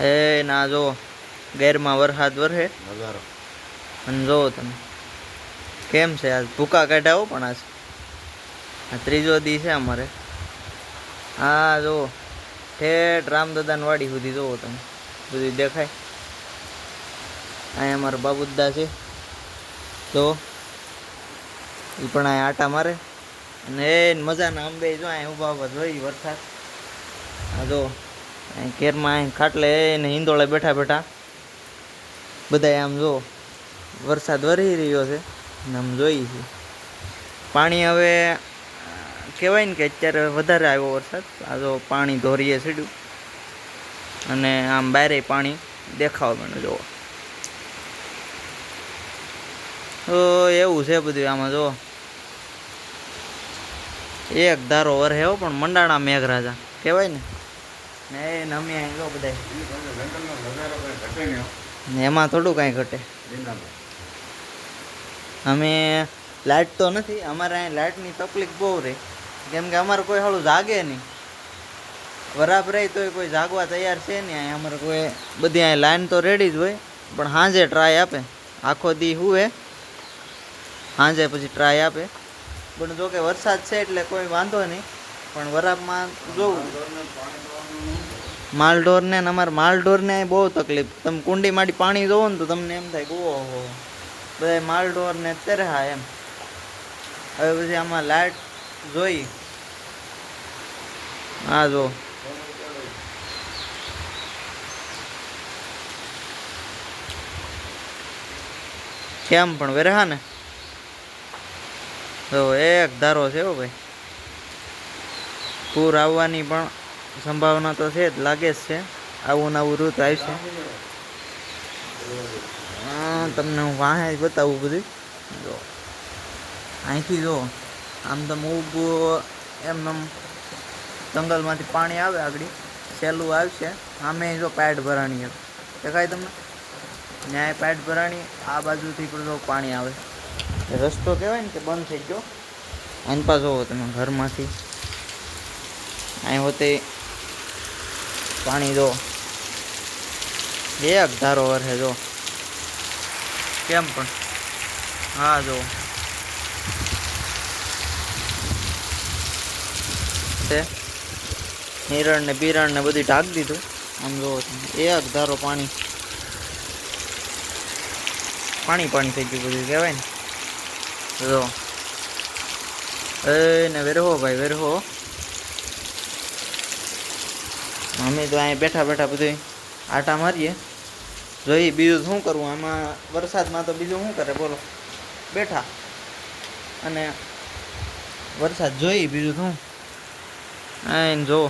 એ ના જો ગેરમાં વરસાદ વરસે નજારો અને જોવો તમે કેમ છે આજ ભૂકા કાઢ્યા હો પણ આ ત્રીજો દી છે અમારે. હા જો ઠેઠ રામદાદાની વાડી સુધી જોવો તમે બધું દેખાય. અહીંયા અમારા બાબુદા છે તો એ પણ અહીંયા આટા મારે અને એ મજાના અંબે જો અહીંયા ઊભા ઊભા જોઈ વરસાદ. આ જો અહીં કેરમાં અહીં ખાટલે એને હિંદોળે બેઠા બેઠા બધા આમ જો વરસાદ વરી રહ્યો છે અને આમ જોઈએ છે. પાણી હવે કહેવાય ને કે અત્યારે વધારે આવ્યો વરસાદ. આ જો પાણી ધોરીએ સીડ્યું અને આમ બારે પાણી દેખાવા માંડ્યું જોવો. તો એવું છે બધું આમાં જો એક ધારો વરસે હો પણ મંડાણા મેઘરાજા કહેવાય ને એ અમે અહીં જો બધા એમાં થોડું કાંઈ ઘટે. અમે લાઇટ તો નથી, અમારે અહીં લાઇટની તકલીફ બહુ રહે કેમ કે અમારે કોઈ સારું જાગે નહીં. વરાપ રહે તો કોઈ જાગવા તૈયાર છે નહીં. અહીં અમારે કોઈ બધી અહીં લાઈન તો રેડી જ હોય પણ સાંજે ટ્રાય આપે. આખો દી હુએ સાંજે પછી ટ્રાય આપે. પણ જો કે વરસાદ છે એટલે કોઈ વાંધો નહીં. પણ વરાપમાં જોવું માલઢોરને ને અમારે માલઢોરને બહુ તકલીફ. તમે કુંડી માંડી પાણી જોવો ને તો તમને એમ થાય કે ઓહો બધા માલઢોરને તરહા એમ. હવે પછી આમાં લાઇટ જોઈ હા જો કેમ પણ વેરહા ને તો એક ધારો છે હો ભાઈ. પૂર આવવાની પણ સંભાવના તો છે જ, લાગે જ છે. આવું નવું ઋતુ આવશે. તમને હું વાહે બતાવું બધું જો અહીંથી જો આમ તમે ઊભું એમ જંગલમાંથી પાણી આવે આગળ સહેલું આવશે. આમે જો પાઇટ ભરાણી દેખાય તમને ન્યાય પાઇટ ભરાણી આ બાજુથી પણ જો પાણી આવે. રસ્તો કહેવાય ને કે બંધ થઈ ગયો. આની પાસે જોવો તમે ઘરમાંથી અહીં હોતે પાણી જો એક ધારો વરસે જો કેમ પણ હા જો હિરણ ને બિરણ ને બધું ઢાંકી દીધું. આમ જોવો તમે એક ધારો પાણી પાણી પાણી થઈ ગયું બધું કહેવાય ને. જો ને વેરહો ભાઈ વેરહો. અમે તો અહીંયા બેઠા બેઠા બધું આટા મારીએ જોઈએ બીજું શું કરવું. આમાં વરસાદમાં તો બીજું શું કરે બોલો, બેઠા અને વરસાદ જોઈ બીજું શું. આઈને જો